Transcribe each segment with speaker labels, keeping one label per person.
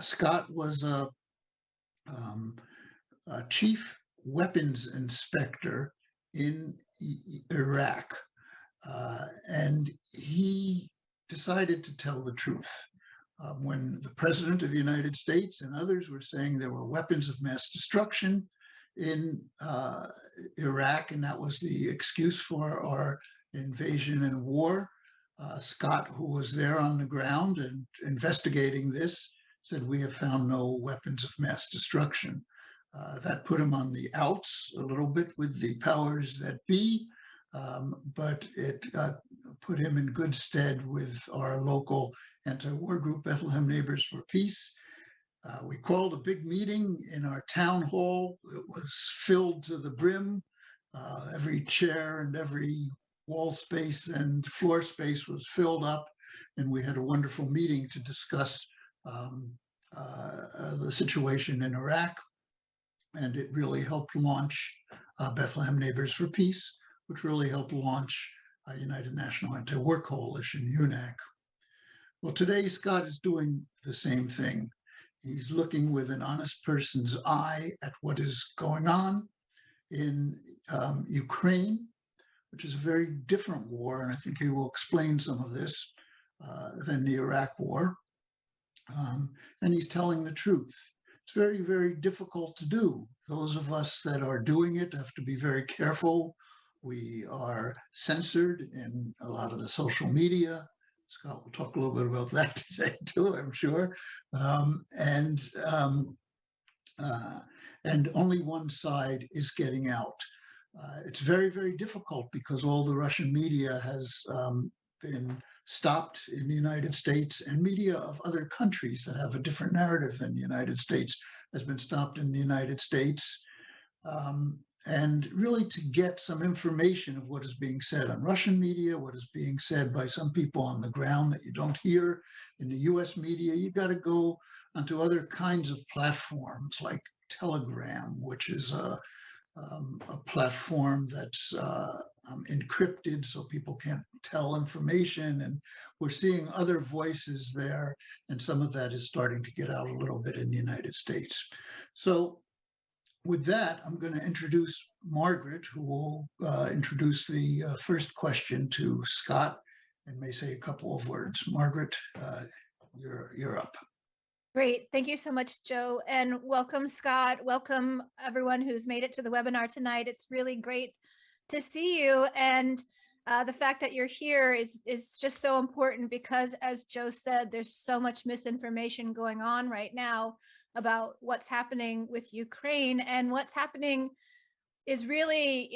Speaker 1: Scott was um, a chief weapons inspector in Iraq, and he decided to tell the truth. When the President of the United States and others were saying there were weapons of mass destruction in Iraq, and that was the excuse for our invasion and war, Scott, who was there on the ground and investigating this, said, "We have found no weapons of mass destruction." That put him on the outs a little bit with the powers that be, but it put him in good stead with our local anti-war group, Bethlehem Neighbors for Peace. We called a big meeting in our town hall. It was filled to the brim. Every chair and every wall space and floor space was filled up, and we had a wonderful meeting to discuss the situation in Iraq. And it really helped launch Bethlehem Neighbors for Peace, which really helped launch United National Anti-War Coalition, UNAC. Well, today Scott is doing the same thing. He's looking with an honest person's eye at what is going on in Ukraine, which is a very different war, and I think he will explain some of this, than the Iraq War. And he's telling the truth. It's very, very difficult to do. Those of us that are doing it have to be very careful. We are censored in a lot of the social media. Scott will talk a little bit about that today too, I'm sure. And only one side is getting out. It's very, very difficult because all the Russian media has been stopped in the United States, and media of other countries that have a different narrative than the United States has been stopped in the United States. And really to get some information of what is being said on Russian media, what is being said by some people on the ground that you don't hear in the US media, you got to go onto other kinds of platforms like Telegram, which is a platform that's encrypted so people can't tell information. And we're seeing other voices there, and some of that is starting to get out a little bit in the United States. So with that, I'm going to introduce Margaret, who will introduce the first question to Scott and may say a couple of words. Margaret, you're up.
Speaker 2: Great. Thank you so much, Joe. And welcome, Scott. Welcome, everyone who's made it to the webinar tonight. It's really great to see you. And the fact that you're here is just so important because, as Joe said, there's so much misinformation going on right now about what's happening with Ukraine. And what's happening is really,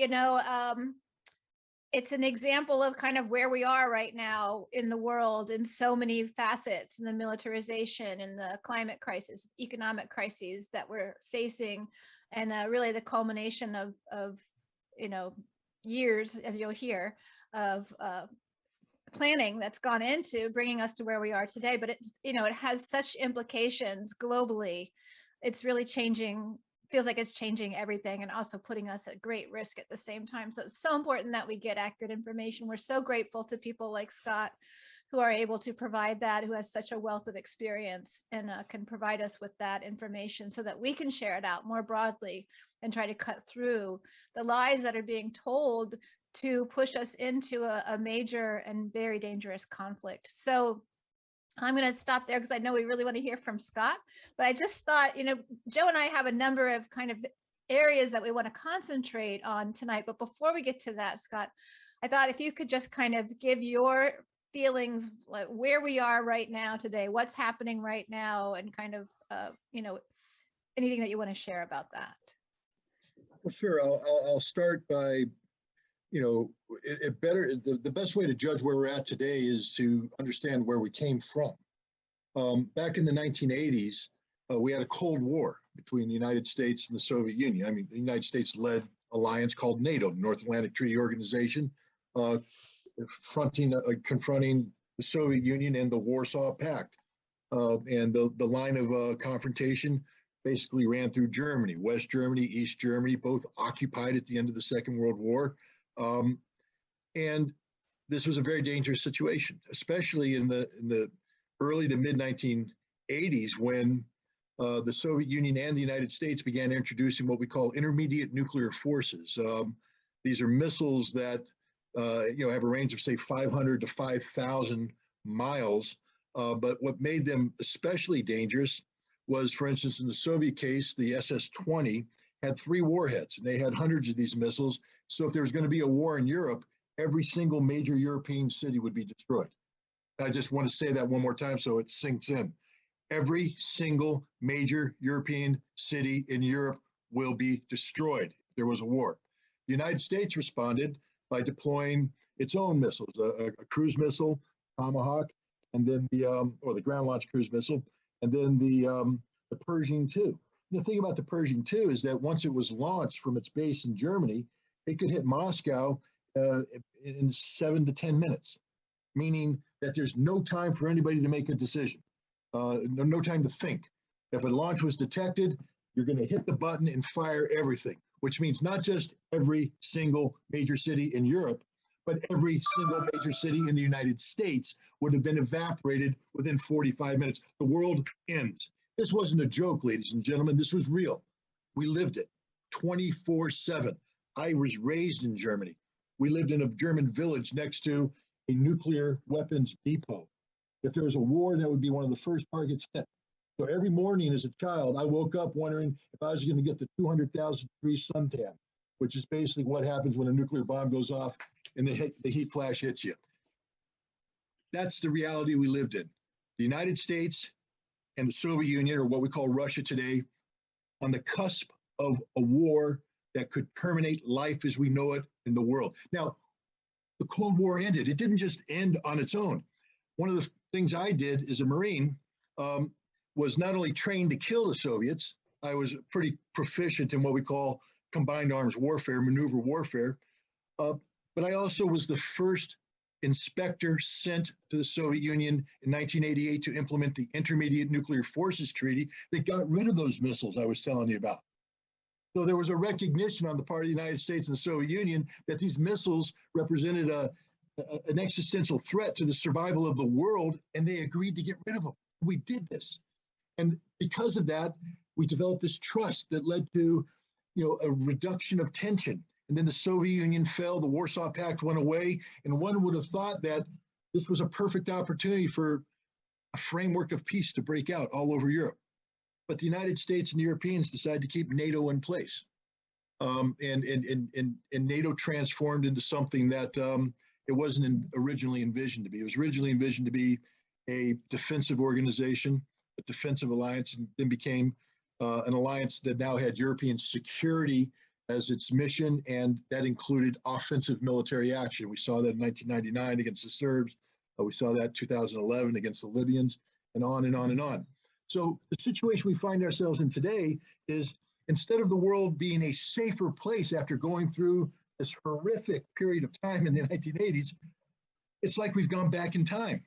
Speaker 2: it's an example of kind of where we are right now in the world in so many facets, in the militarization, in the climate crisis, economic crises that we're facing, and really the culmination of years, as you'll hear, of planning that's gone into bringing us to where we are today. But it's, it has such implications globally. It's really changing, feels like it's changing everything, and also putting us at great risk at the same time. So it's so important that we get accurate information. We're so grateful to people like Scott who are able to provide that, who has such a wealth of experience and can provide us with that information so that we can share it out more broadly and try to cut through the lies that are being told to push us into a major and very dangerous conflict. So I'm going to stop there because I know we really want to hear from Scott, but I just thought, Joe and I have a number of kind of areas that we want to concentrate on tonight. But before we get to that, Scott, I thought if you could just kind of give your feelings, like where we are right now today, what's happening right now, and kind of, anything that you want to share about that.
Speaker 3: Well, sure. I'll start by, the best way to judge where we're at today is to understand where we came from. Back in the 1980s, we had a Cold War between the United States and the Soviet Union. I mean, the United States led alliance called NATO, North Atlantic Treaty Organization, confronting the Soviet Union and the Warsaw Pact. And the line of confrontation basically ran through Germany, West Germany, East Germany, both occupied at the end of the Second World War. And this was a very dangerous situation, especially in the early to mid 1980s, when the Soviet Union and the United States began introducing what we call intermediate nuclear forces. These are missiles that have a range of say 500 to 5,000 miles. But what made them especially dangerous was, for instance, in the Soviet case, the SS-20 had 3 warheads, and they had hundreds of these missiles. So if there was going to be a war in Europe, every single major European city would be destroyed. I just want to say that one more time so it sinks in. Every single major European city in Europe will be destroyed if there was a war. The United States responded by deploying its own missiles, a cruise missile, Tomahawk, and then the ground launch cruise missile, and then the Pershing II. The thing about the Pershing II is that once it was launched from its base in Germany, it could hit Moscow in 7 to 10 minutes, meaning that there's no time for anybody to make a decision, no time to think. If a launch was detected, you're going to hit the button and fire everything, which means not just every single major city in Europe, but every single major city in the United States would have been evaporated within 45 minutes. The world ends. This wasn't a joke, ladies and gentlemen. This was real. We lived it 24/7. I was raised in Germany. We lived in a German village next to a nuclear weapons depot. If there was a war, that would be one of the first targets hit. So every morning as a child, I woke up wondering if I was going to get the 200,000 degree suntan, which is basically what happens when a nuclear bomb goes off and the heat flash hits you. That's the reality we lived in. The United States and the Soviet Union, or what we call Russia today, on the cusp of a war that could terminate life as we know it in the world. Now, the Cold War ended. It didn't just end on its own. One of the things I did as a Marine was not only trained to kill the Soviets, I was pretty proficient in what we call combined arms warfare, maneuver warfare, but I also was the first inspector sent to the Soviet Union in 1988 to implement the Intermediate Nuclear Forces Treaty that got rid of those missiles I was telling you about. So there was a recognition on the part of the United States and the Soviet Union that these missiles represented an existential threat to the survival of the world, and they agreed to get rid of them. We did this. And because of that, we developed this trust that led to, a reduction of tension. And then the Soviet Union fell, the Warsaw Pact went away, and one would have thought that this was a perfect opportunity for a framework of peace to break out all over Europe. But the United States and the Europeans decided to keep NATO in place. And NATO transformed into something that it wasn't originally envisioned to be. It was originally envisioned to be a defensive organization, a defensive alliance, and then became an alliance that now had European security as its mission, and that included offensive military action. We saw that in 1999 against the Serbs. We saw that in 2011 against the Libyans, and on and on and on. So the situation we find ourselves in today is, instead of the world being a safer place after going through this horrific period of time in the 1980s, it's like we've gone back in time.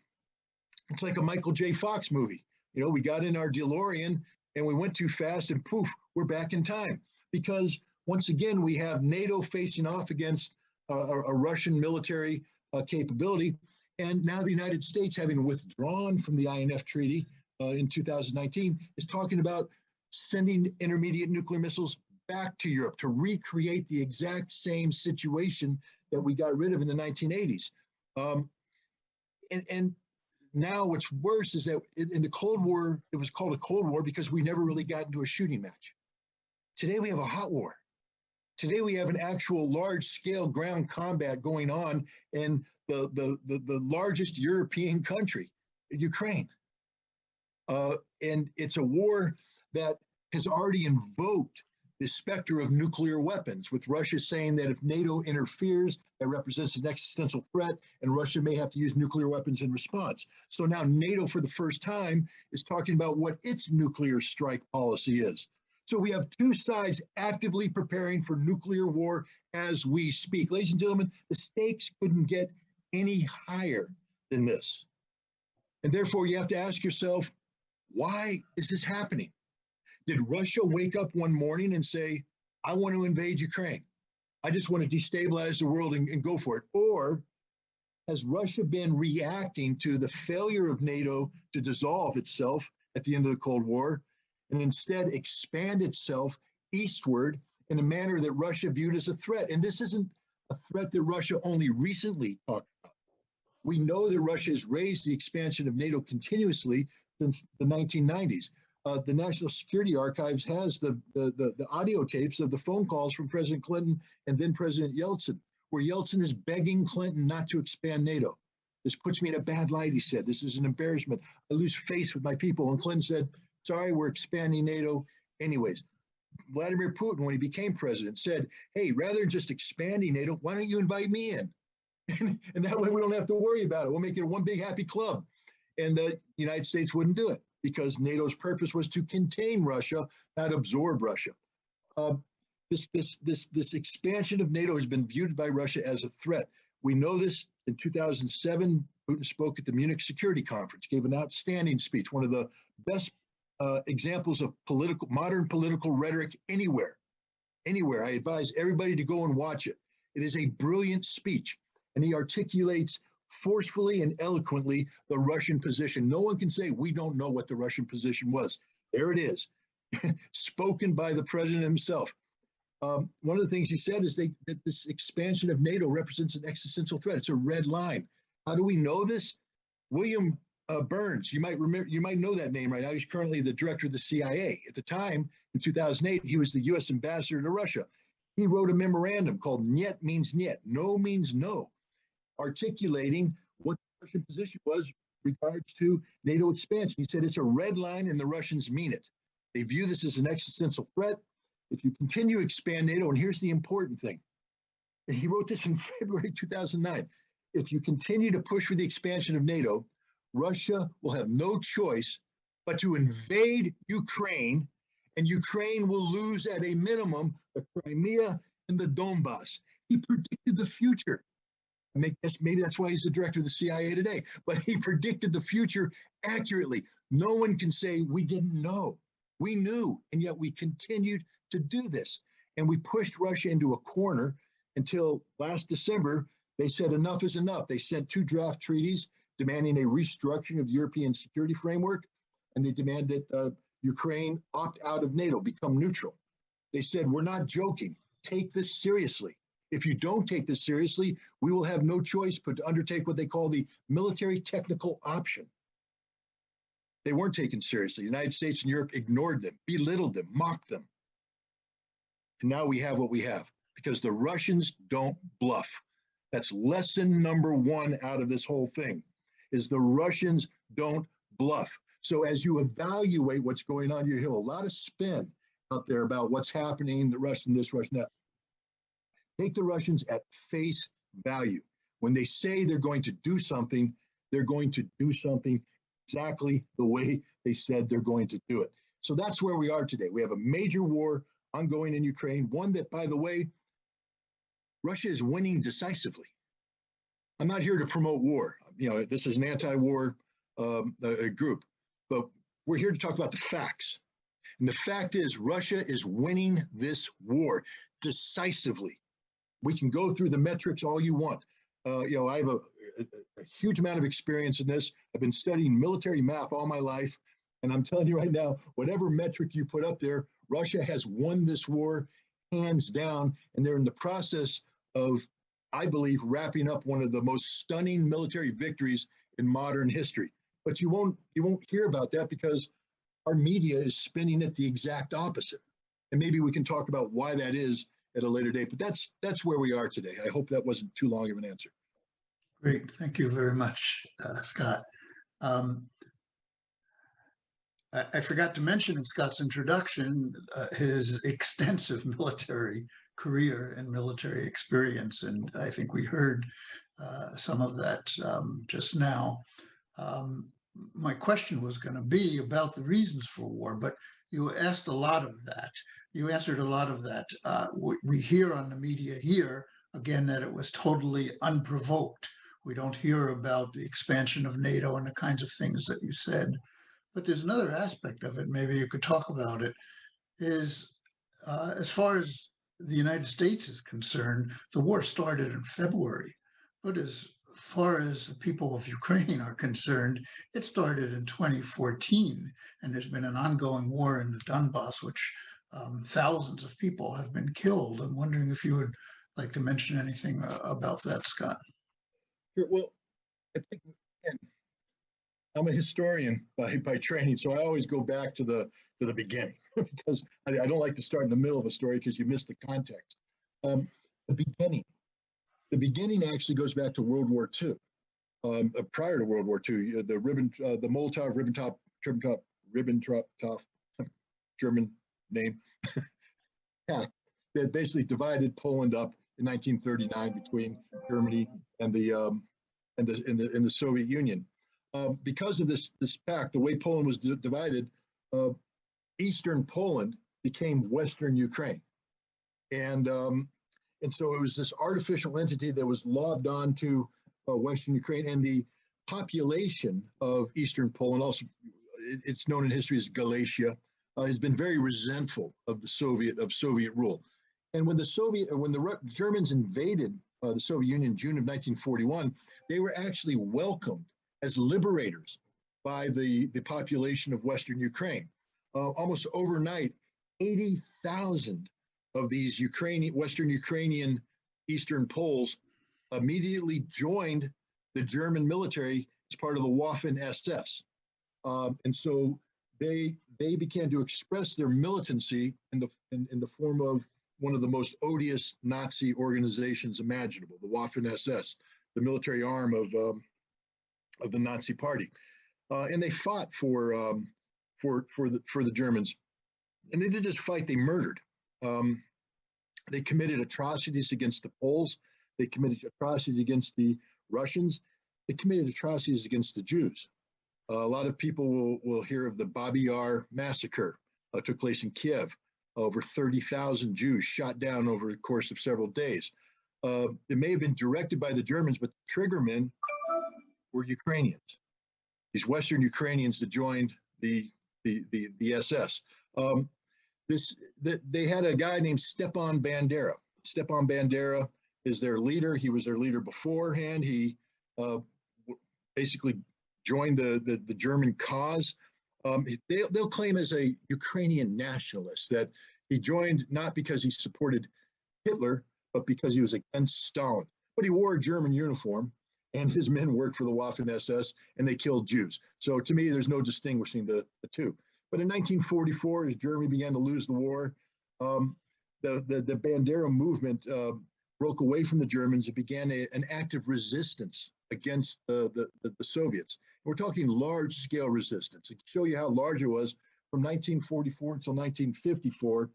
Speaker 3: It's like a Michael J. Fox movie. We got in our DeLorean and we went too fast and poof, we're back in time. Because once again, we have NATO facing off against a Russian military capability. And now the United States, having withdrawn from the INF Treaty in 2019, is talking about sending intermediate nuclear missiles back to Europe to recreate the exact same situation that we got rid of in the 1980s. And now what's worse is that in the Cold War, it was called a Cold War because we never really got into a shooting match. Today we have a hot war. Today we have an actual large-scale ground combat going on in the largest European country, Ukraine. And it's a war that has already invoked the specter of nuclear weapons, with Russia saying that if NATO interferes, that represents an existential threat, and Russia may have to use nuclear weapons in response. So now NATO, for the first time, is talking about what its nuclear strike policy is. So we have two sides actively preparing for nuclear war as we speak. Ladies and gentlemen, the stakes couldn't get any higher than this. And therefore, you have to ask yourself, why is this happening? Did Russia wake up one morning and say, I want to invade Ukraine? I just want to destabilize the world and go for it. Or has Russia been reacting to the failure of NATO to dissolve itself at the end of the Cold War? and instead expand itself eastward in a manner that Russia viewed as a threat. And this isn't a threat that Russia only recently talked about. We know that Russia has raised the expansion of NATO continuously since the 1990s. The National Security Archives has the audio tapes of the phone calls from President Clinton and then President Yeltsin, where Yeltsin is begging Clinton not to expand NATO. This puts me in a bad light, he said. This is an embarrassment. I lose face with my people. And Clinton said, sorry, we're expanding NATO anyways. Vladimir Putin, when he became president, said, hey, rather than just expanding NATO, why don't you invite me in? And that way we don't have to worry about it. We'll make it one big happy club. And the United States wouldn't do it because NATO's purpose was to contain Russia, not absorb Russia. This expansion of NATO has been viewed by Russia as a threat. We know this. In 2007, Putin spoke at the Munich Security Conference, gave an outstanding speech, one of the best examples of modern political rhetoric anywhere. I advise everybody to go and watch it. It is a brilliant speech, and he articulates forcefully and eloquently the Russian position. No one can say we don't know what the Russian position was. There it is, spoken by the president himself. One of the things he said is that this expansion of NATO represents an existential threat. It's a red line. How do we know this? William Burns, you might know that name right now. He's currently the director of the CIA. At the time, in 2008, he was the U.S. ambassador to Russia. He wrote a memorandum called "Niet" means niet, no means no, articulating what the Russian position was in regards to NATO expansion. He said it's a red line and the Russians mean it. They view this as an existential threat. If you continue to expand NATO, and here's the important thing, and he wrote this in February 2009, if you continue to push for the expansion of NATO, Russia will have no choice but to invade Ukraine, and Ukraine will lose at a minimum the Crimea and the Donbass. He predicted the future. Maybe that's why he's the director of the CIA today, but he predicted the future accurately. No one can say we didn't know. We knew, and yet we continued to do this. And we pushed Russia into a corner until last December, they said enough is enough. They sent 2 draft treaties demanding a restructuring of the European security framework, and they demand that Ukraine opt out of NATO, become neutral. They said, we're not joking. Take this seriously. If you don't take this seriously, we will have no choice but to undertake what they call the military technical option. They weren't taken seriously. The United States and Europe ignored them, belittled them, mocked them. And now we have what we have because the Russians don't bluff. That's lesson number 1 out of this whole thing, is the Russians don't bluff. So as you evaluate what's going on, you hear a lot of spin out there about what's happening, the Russian this, Russian that. Take the Russians at face value. When they say they're going to do something, they're going to do something exactly the way they said they're going to do it. So that's where we are today. We have a major war ongoing in Ukraine, one that, by the way, Russia is winning decisively. I'm not here to promote war. This is an anti-war group, but we're here to talk about the facts. And the fact is, Russia is winning this war decisively. We can go through the metrics all you want. I have a huge amount of experience in this. I've been studying military math all my life. And I'm telling you right now, whatever metric you put up there, Russia has won this war hands down. And they're in the process of, I believe, wrapping up one of the most stunning military victories in modern history. But you won't hear about that because our media is spinning it the exact opposite. And maybe we can talk about why that is at a later date. But that's where we are today. I hope that wasn't too long of an answer.
Speaker 1: Great. Thank you very much, Scott. I forgot to mention in Scott's introduction his extensive military career and military experience. And I think we heard some of that just now. My question was going to be about the reasons for war, but you asked a lot of that. You answered a lot of that. We hear on the media here, again, that it was totally unprovoked. We don't hear about the expansion of NATO and the kinds of things that you said. But there's another aspect of it, maybe you could talk about it, is as far as the United States is concerned, the war started in February. But as far as the people of Ukraine are concerned, it started in 2014, and there's been an ongoing war in the Donbass, which thousands of people have been killed. I'm wondering if you would like to mention anything about that, Scott.
Speaker 3: Sure. Well, I think, again, I'm a historian by training, so I always go back to the beginning because I don't like to start in the middle of a story because you miss the context. The beginning actually goes back to World War II. Prior to World War II, the Molotov-Ribbentrop German name pact that basically divided Poland up in 1939 between Germany and the Soviet Union. Because of this pact, the way Poland was divided, Eastern Poland became Western Ukraine, and so it was this artificial entity that was lobbed onto Western Ukraine, and the population of Eastern Poland, also it's known in history as Galicia, has been very resentful of the Soviet rule. And when the Germans invaded the Soviet Union in June of 1941, they were actually welcomed as liberators by the population of Western Ukraine. Almost overnight, 80,000 of these Western Ukrainian Eastern Poles immediately joined the German military as part of the Waffen-SS. And so they began to express their militancy in the form of one of the most odious Nazi organizations imaginable, the Waffen-SS, the military arm of the Nazi Party, and they fought for the Germans, and they didn't just fight; they murdered. They committed atrocities against the Poles. They committed atrocities against the Russians. They committed atrocities against the Jews. A lot of people will hear of the Babi Yar massacre. Took place in Kiev. Over 30,000 Jews shot down over the course of several days. It may have been directed by the Germans, but the triggermen were Ukrainians. These Western Ukrainians that joined the SS. They had a guy named Stepan Bandera. Stepan Bandera is their leader. He was their leader beforehand. He basically joined the German cause. They'll claim as a Ukrainian nationalist that he joined not because he supported Hitler, but because he was against Stalin. But he wore a German uniform, and his men worked for the Waffen-SS, and they killed Jews. So to me, there's no distinguishing the two. But in 1944, as Germany began to lose the war, the Bandera movement broke away from the Germans. It began an active resistance against the Soviets. We're talking large-scale resistance. To show you how large it was, from 1944 until 1954,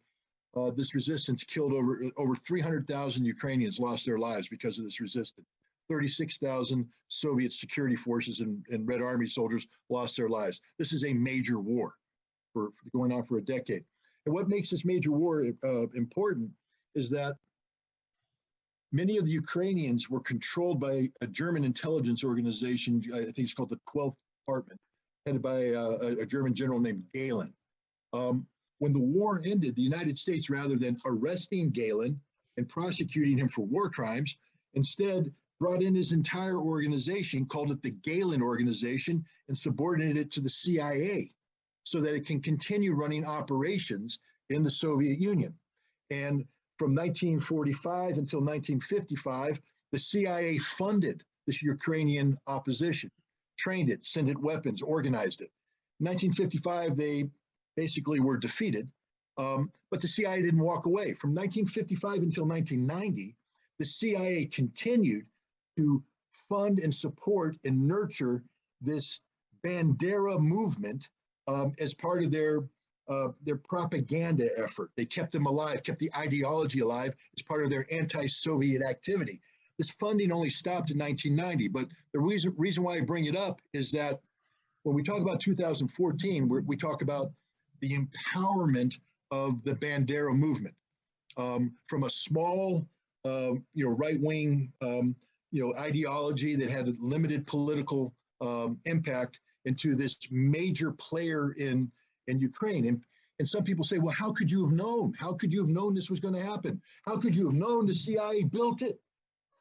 Speaker 3: this resistance killed over 300,000 Ukrainians lost their lives because of this resistance. 36,000 Soviet security forces and Red Army soldiers lost their lives. This is a major war for going on for a decade. And what makes this major war important is that many of the Ukrainians were controlled by a German intelligence organization, I think it's called the 12th Department, headed by a German general named Gehlen. When the war ended, the United States, rather than arresting Gehlen and prosecuting him for war crimes, instead brought in his entire organization, called it the Gehlen Organization, and subordinated it to the CIA so that it can continue running operations in the Soviet Union. And from 1945 until 1955, the CIA funded this Ukrainian opposition, trained it, sent it weapons, organized it. In 1955, they basically were defeated, but the CIA didn't walk away. From 1955 until 1990, the CIA continued to fund and support and nurture this Bandera movement as part of their propaganda effort. They kept them alive, kept the ideology alive as part of their anti-Soviet activity. This funding only stopped in 1990, but the reason why I bring it up is that when we talk about 2014, we talk about the empowerment of the Bandera movement from a small, right-wing, ideology that had a limited political impact into this major player in Ukraine. And some people say, well, how could you have known? How could you have known this was going to happen? How could you have known the CIA built it?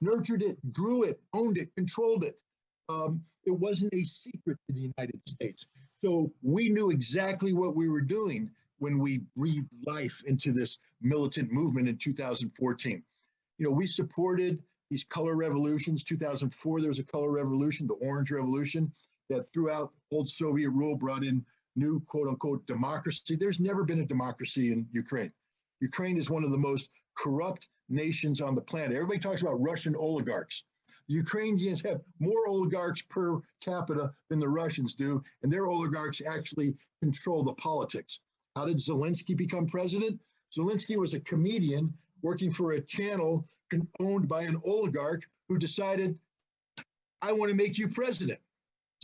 Speaker 3: nurtured it, grew it, owned it, controlled it. It wasn't a secret to the United States. So we knew exactly what we were doing when we breathed life into this militant movement in 2014. We supported these color revolutions. 2004, there was a color revolution, the Orange Revolution, that throughout old Soviet rule brought in new quote unquote democracy. There's never been a democracy in Ukraine. Ukraine is one of the most corrupt nations on the planet. Everybody talks about Russian oligarchs. The Ukrainians have more oligarchs per capita than the Russians do, and their oligarchs actually control the politics. How did Zelensky become president? Zelensky was a comedian working for a channel owned by an oligarch who decided, I want to make you president.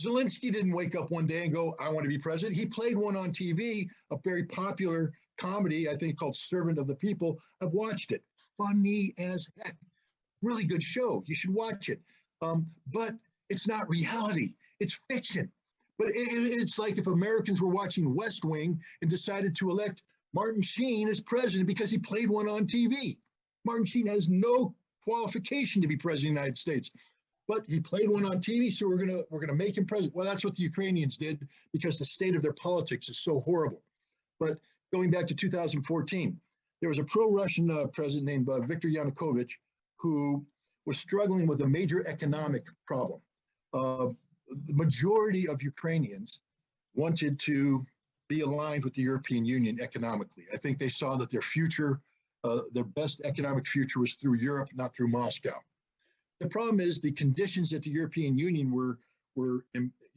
Speaker 3: Zelensky didn't wake up one day and go, I want to be president. He played one on TV, a very popular comedy, I think called Servant of the People. I've watched it. Funny as heck. Really good show. You should watch it. But it's not reality. It's fiction. But it's like if Americans were watching West Wing and decided to elect Martin Sheen as president because he played one on TV. Martin Sheen has no qualification to be president of the United States, but he played one on TV, so we're gonna make him president. Well, that's what the Ukrainians did because the state of their politics is so horrible. But going back to 2014, there was a pro-Russian president named Viktor Yanukovych who was struggling with a major economic problem. The majority of Ukrainians wanted to be aligned with the European Union economically. I think they saw that their future, their best economic future was through Europe, not through Moscow. The problem is the conditions that the European Union were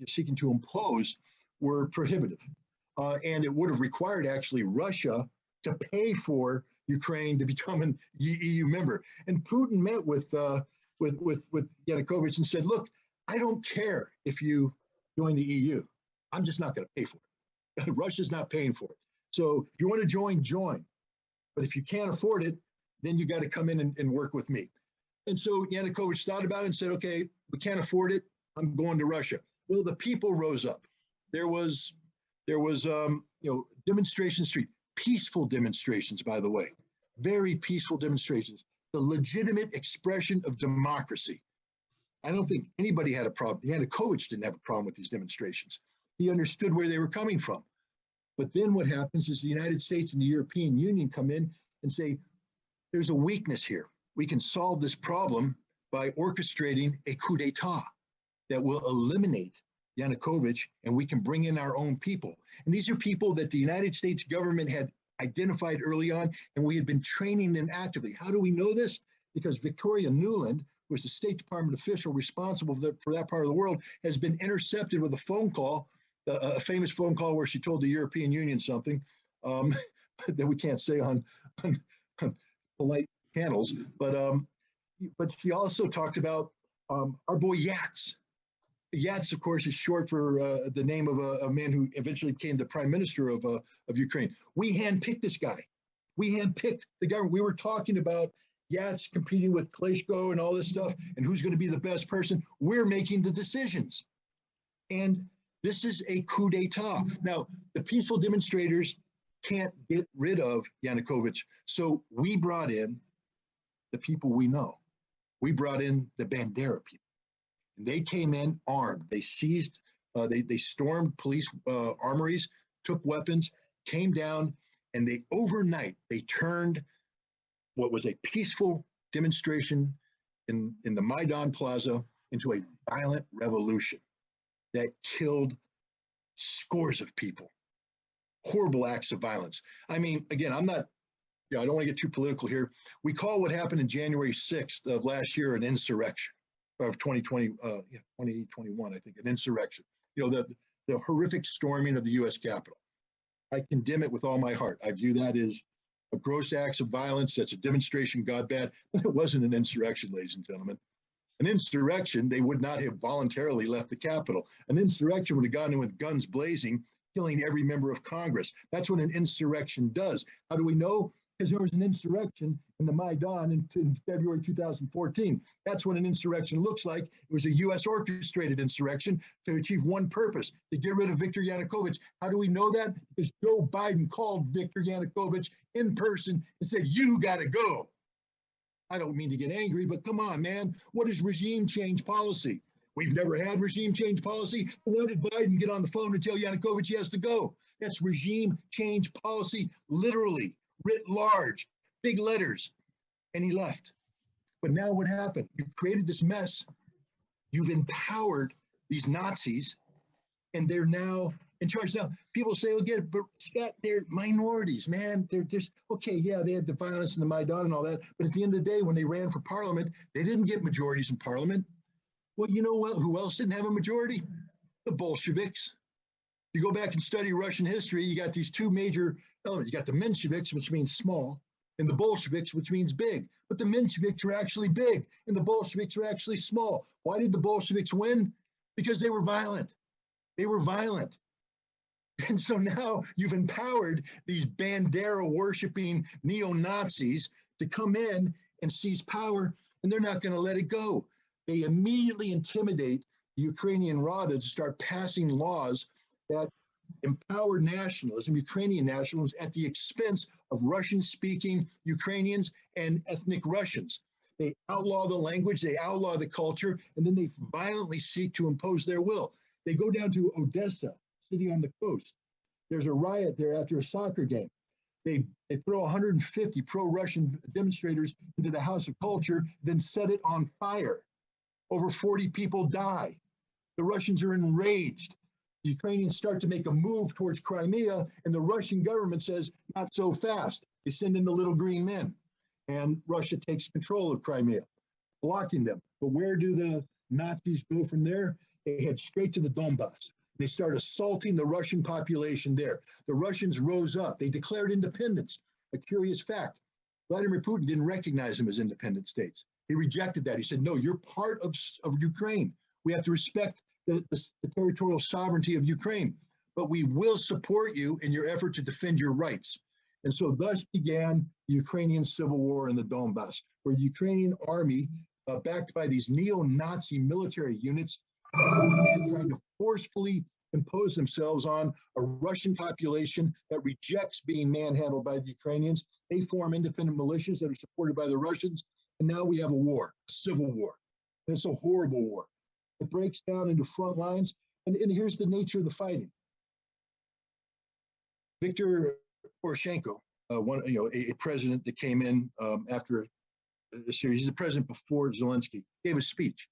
Speaker 3: seeking to impose were prohibitive. And it would have required actually Russia to pay for Ukraine to become an EU member. And Putin met with Yanukovych and said, look, I don't care if you join the EU. I'm just not going to pay for it. Russia's not paying for it. So if you want to join, join. But if you can't afford it, then you got to come in and work with me. And so Yanukovych thought about it and said, okay, we can't afford it. I'm going to Russia. Well, the people rose up. There was demonstration street, peaceful demonstrations, by the way, very peaceful demonstrations, the legitimate expression of democracy. I don't think anybody had a problem. Yanukovych didn't have a problem with these demonstrations. He understood where they were coming from. But then what happens is the United States and the European Union come in and say, there's a weakness here. We can solve this problem by orchestrating a coup d'etat that will eliminate Yanukovych, and we can bring in our own people. And these are people that the United States government had identified early on, and we had been training them actively. How do we know this? Because Victoria Nuland, who was the State Department official responsible for that part of the world, has been intercepted with a phone call, a famous phone call where she told the European Union something that we can't say on polite channels. But she also talked about our boy Yats. Yats, of course, is short for the name of a man who eventually became the prime minister of Ukraine. We handpicked this guy. We handpicked the government. We were talking about Yats competing with Klitschko and all this stuff, and who's going to be the best person. We're making the decisions. And this is a coup d'etat. Now, the peaceful demonstrators can't get rid of Yanukovych. So we brought in the people we know. We brought in the Bandera people. And they came in armed. They seized, they stormed police armories, took weapons, came down, and they overnight, they turned what was a peaceful demonstration in the Maidan Plaza into a violent revolution that killed scores of people. Horrible acts of violence. I mean, again, I don't want to get too political here. We call what happened in January 6th of last year an insurrection. Of 2021, I think, an insurrection. The horrific storming of the U.S. Capitol. I condemn it with all my heart. I view that as a gross acts of violence. That's a demonstration gone bad. But it wasn't an insurrection, ladies and gentlemen. An insurrection, they would not have voluntarily left the Capitol. An insurrection would have gone in with guns blazing, killing every member of Congress. That's what an insurrection does. How do we know? Because there was an insurrection in the Maidan in February 2014. That's what an insurrection looks like. It was a U.S. orchestrated insurrection to achieve one purpose, to get rid of Viktor Yanukovych. How do we know that? Because Joe Biden called Viktor Yanukovych in person and said, you got to go. I don't mean to get angry, but come on, man. What is regime change policy? We've never had regime change policy. Why did Biden get on the phone and tell Yanukovych he has to go? That's regime change policy, literally, writ large, big letters. And he left. But now what happened? You created this mess. You've empowered these Nazis, and they're now in charge. Now, people say, oh, get it, but Scott, they're minorities, man. They're just, okay, yeah, they had the violence in the Maidan and all that. But at the end of the day, when they ran for parliament, they didn't get majorities in parliament. Well, you know what? Who else didn't have a majority? The Bolsheviks. You go back and study Russian history, you got these two major elements. You got the Mensheviks, which means small, and the Bolsheviks, which means big. But the Mensheviks were actually big, and the Bolsheviks were actually small. Why did the Bolsheviks win? Because they were violent. They were violent. And so now you've empowered these Bandera-worshiping neo-Nazis to come in and seize power, and they're not going to let it go. They immediately intimidate the Ukrainian Rada to start passing laws that empower nationalism, Ukrainian nationalism, at the expense of Russian-speaking Ukrainians and ethnic Russians. They outlaw the language, they outlaw the culture, and then they violently seek to impose their will. They go down to Odessa, city on the coast. There's a riot there after a soccer game. They throw 150 pro-Russian demonstrators into the House of Culture, then set it on fire. Over 40 people die. The Russians are enraged. The Ukrainians start to make a move towards Crimea, and the Russian government says, not so fast. They send in the little green men, and Russia takes control of Crimea, blocking them. But where do the Nazis go from there? They head straight to the Donbass. They start assaulting the Russian population there. The Russians rose up. They declared independence. A curious fact, Vladimir Putin didn't recognize them as independent states. He rejected that. He said, no, you're part of Ukraine. We have to respect the territorial sovereignty of Ukraine, but we will support you in your effort to defend your rights. And so thus began the Ukrainian civil war in the Donbass, where the Ukrainian army, backed by these neo-Nazi military units, trying to forcefully impose themselves on a Russian population that rejects being manhandled by the Ukrainians. They form independent militias that are supported by the Russians. And now we have a war, a civil war. And it's a horrible war. It breaks down into front lines. And here's the nature of the fighting. Viktor Poroshenko, a president that came in after a series, he's the president before Zelensky, gave a speech.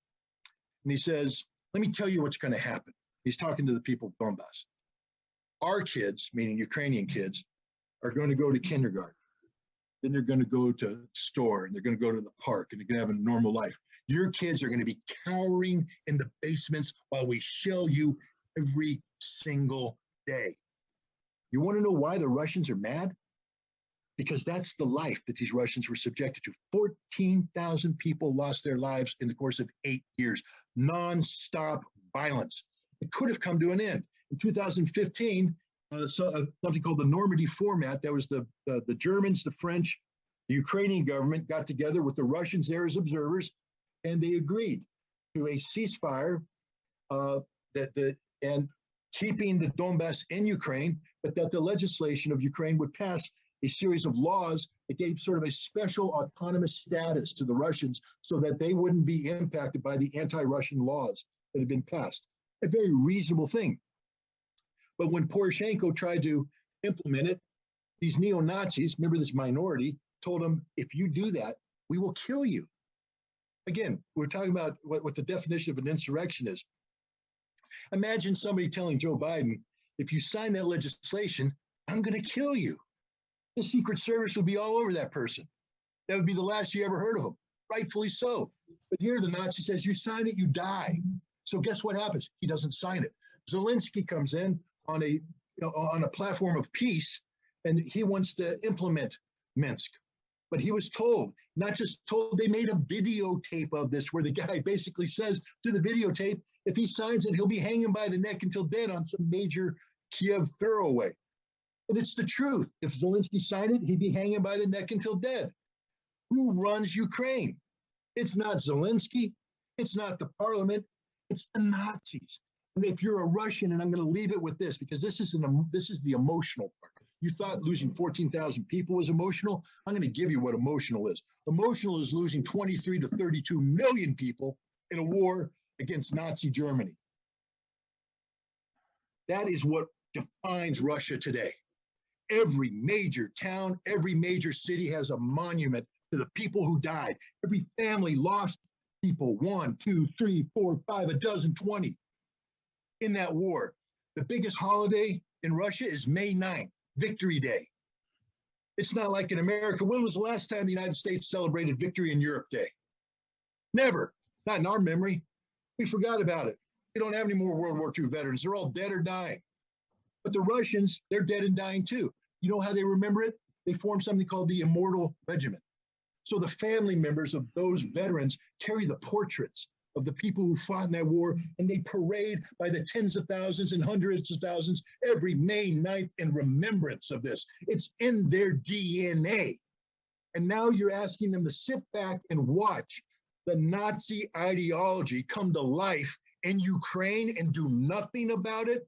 Speaker 3: And he says, let me tell you what's going to happen. He's talking to the people of Donbass. Our kids, meaning Ukrainian kids, are going to go to kindergarten. Then they're going to go to the store, and they're going to go to the park, and they're going to have a normal life. Your kids are going to be cowering in the basements while we shell you every single day. You want to know why the Russians are mad? Because that's the life that these Russians were subjected to. 14,000 people lost their lives in the course of 8 years. Non-stop violence. It could have come to an end. In 2015, something called the Normandy Format, that was the Germans, the French, the Ukrainian government got together with the Russians there as observers, and they agreed to a ceasefire and keeping the Donbass in Ukraine, but that the legislation of Ukraine would pass a series of laws that gave sort of a special autonomous status to the Russians so that they wouldn't be impacted by the anti-Russian laws that had been passed. A very reasonable thing. But when Poroshenko tried to implement it, these neo-Nazis, remember this minority, told him, if you do that, we will kill you. Again, we're talking about what the definition of an insurrection is. Imagine somebody telling Joe Biden, if you sign that legislation, I'm going to kill you. The Secret Service would be all over that person. That would be the last you ever heard of him, rightfully so. But here the Nazi says, you sign it, you die. So guess what happens? He doesn't sign it. Zelensky comes in on a platform of peace, and he wants to implement Minsk. But he was told, not just told, they made a videotape of this where the guy basically says to the videotape, if he signs it, he'll be hanging by the neck until dead on some major Kiev thoroughway. And it's the truth. If Zelensky signed it, he'd be hanging by the neck until dead. Who runs Ukraine? It's not Zelensky. It's not the parliament. It's the Nazis. And if you're a Russian, and I'm going to leave it with this, because this is the emotional part. You thought losing 14,000 people was emotional? I'm going to give you what emotional is. Emotional is losing 23 to 32 million people in a war against Nazi Germany. That is what defines Russia today. Every major town, every major city has a monument to the people who died. Every family lost people, 1, 2, 3, 4, 5, a dozen, 20 in that war. The biggest holiday in Russia is May 9th, Victory Day. It's not like in America. When was the last time the United States celebrated Victory in Europe Day? Never, not in our memory. We forgot about it. We don't have any more World War II veterans. They're all dead or dying. But the Russians, they're dead and dying too. You know how they remember it? They formed something called the Immortal Regiment. So the family members of those veterans carry the portraits of the people who fought in that war, and they parade by the tens of thousands and hundreds of thousands every May 9th in remembrance of this. It's in their DNA. And now you're asking them to sit back and watch the Nazi ideology come to life in Ukraine and do nothing about it.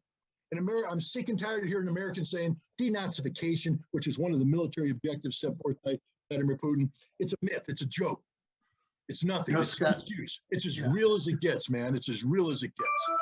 Speaker 3: In America, I'm sick and tired of hearing Americans saying denazification, which is one of the military objectives set forth by Vladimir Putin. It's a myth. It's a joke. It's nothing.
Speaker 1: You know,
Speaker 3: It's
Speaker 1: Scott,
Speaker 3: an excuse. It's as
Speaker 1: yeah.
Speaker 3: real as it gets, man. It's as real as it gets.